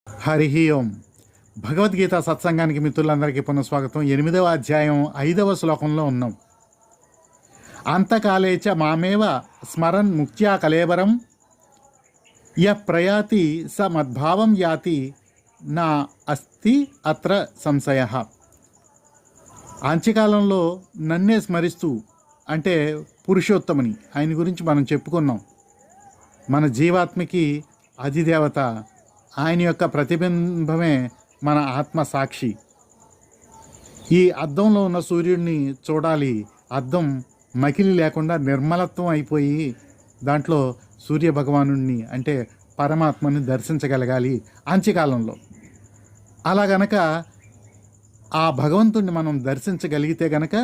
హరి ఓం. భగవద్గీత సత్సంగానికి మిత్రులందరికీ పునఃస్వాగతం. 8వ అధ్యాయం 5వ శ్లోకంలో ఉన్నాం. అంతకాలేచ మామేవ స్మరన్ ముక్త్యా కలేబరం యః ప్రయాతి స మద్భావం యాతి నా అస్తి అత్ర సంశయః. అంత్యకాలంలో నన్నే స్మరిస్తూ, అంటే పురుషోత్తముని, ఆయన గురించి మనం చెప్పుకున్నాం. మన జీవాత్మకి అధిదేవత, ఆయన యొక్క ప్రతిబింబమే మన ఆత్మ సాక్షి. ఈ అద్దంలో ఉన్న సూర్యుడిని చూడాలి. అద్దం మకిలి లేకుండా నిర్మలత్వం అయిపోయి దాంట్లో సూర్య భగవానుడిని, అంటే పరమాత్మని దర్శించగలగాలి అంత్యకాలంలో. అలా గనక ఆ భగవంతుడిని మనం దర్శించగలిగితే గనక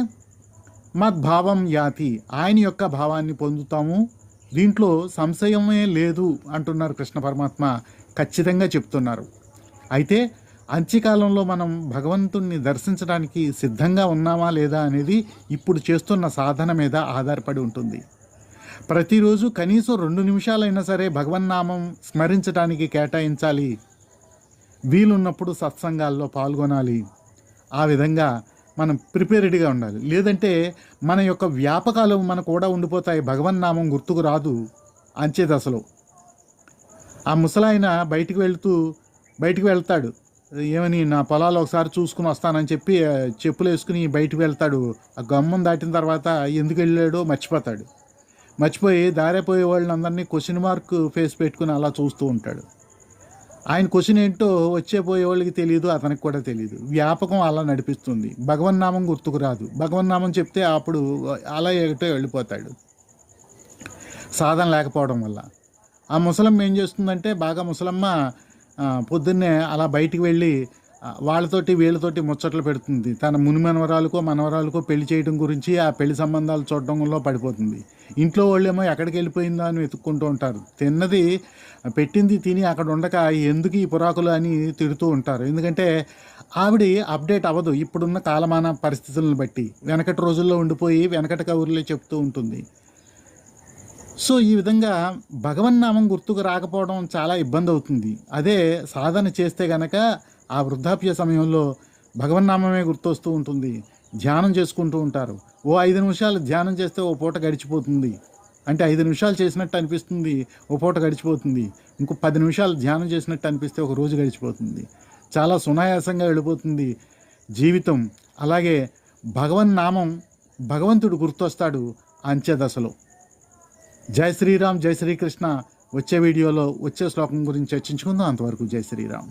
మద్భావం యాతి, ఆయన యొక్క భావాన్ని పొందుతాము. దీంట్లో సంశయమే లేదు అంటున్నారు కృష్ణ పరమాత్మ, ఖచ్చితంగా చెప్తున్నారు. అయితే అంత్యకాలంలో మనం భగవంతుణ్ణి దర్శించడానికి సిద్ధంగా ఉన్నామా లేదా అనేది ఇప్పుడు చేస్తున్న సాధన మీద ఆధారపడి ఉంటుంది. ప్రతిరోజు కనీసం 2 నిమిషాలైనా సరే భగవన్నామం స్మరించడానికి కేటాయించాలి. వీలున్నప్పుడు సత్సంగాల్లో పాల్గొనాలి. ఆ విధంగా మనం ప్రిపేర్డ్గా ఉండాలి. లేదంటే మన యొక్క వ్యాపకాలు మనకు కూడా ఉండిపోతాయి. భగవన్నామం గుర్తుకు రాదు అంత్య దశలో. ఆ ముసలాయన బయటికి వెళ్తాడు. ఏమని, నా పొలాలు ఒకసారి చూసుకుని వస్తానని చెప్పి చెప్పులు వేసుకుని బయటికి వెళ్తాడు. ఆ గమ్మం దాటిన తర్వాత ఎందుకు వెళ్ళాడో మర్చిపోయి దారిపోయే వాళ్ళందరినీ క్వశ్చన్ మార్క్ ఫేస్ పెట్టుకుని అలా చూస్తూ ఉంటాడు. ఆయన క్వశ్చన్ ఏంటో పోయే వాళ్ళకి తెలియదు, అతనికి కూడా తెలియదు. వ్యాపకం అలా నడిపిస్తుంది. భగవన్నామం గుర్తుకు రాదు. భగవన్నామం చెప్తే అప్పుడు అలా ఎటో వెళ్ళిపోతాడు, సాధన లేకపోవడం వల్ల. ఆ ముసలమ్మ ఏం చేస్తుందంటే, బాగా ముసలమ్మ పొద్దున్నే అలా బయటికి వెళ్ళి వీళ్ళతోటి ముచ్చట్లు పెడుతుంది. తన మనవరాలకో పెళ్లి చేయడం గురించి, ఆ పెళ్లి సంబంధాలు చూడడంలో పడిపోతుంది. ఇంట్లో వాళ్ళేమో ఎక్కడికి వెళ్ళిపోయిందో అని వెతుక్కుంటూ ఉంటారు. పెట్టింది తిని అక్కడ ఉండక ఎందుకు ఈ పురాకులు అని తిడుతూ ఉంటారు. ఎందుకంటే ఆవిడ అప్డేట్ అవ్వదు ఇప్పుడున్న కాలమాన పరిస్థితులను బట్టి. వెనకటి రోజుల్లో ఉండిపోయి వెనకటి కబుర్లే చెప్తూ ఉంటుంది. సో ఈ విధంగా భగవన్నామం గుర్తుకు రాకపోవడం చాలా ఇబ్బంది అవుతుంది. అదే సాధన చేస్తే గనక ఆ వృద్ధాప్య సమయంలో భగవన్నామమే గుర్తొస్తూ ఉంటుంది. ధ్యానం చేసుకుంటూ ఉంటారు. 5 నిమిషాలు ధ్యానం చేస్తే ఓ పూట గడిచిపోతుంది. అంటే 5 నిమిషాలు చేసినట్టు అనిపిస్తుంది, ఓ పూట గడిచిపోతుంది. ఇంకో 10 నిమిషాలు ధ్యానం చేసినట్టు అనిపిస్తే ఒక రోజు గడిచిపోతుంది. చాలా సునాయాసంగా వెళ్ళిపోతుంది జీవితం. అలాగే భగవన్నామం, భగవంతుడు గుర్తొస్తాడు అంత్యదశలో. జై శ్రీరామ్, జై శ్రీకృష్ణ. వచ్చే వీడియోలో వచ్చే శ్లోకం గురించి చర్చించుకుందాం. అంతవరకు జై శ్రీరామ్.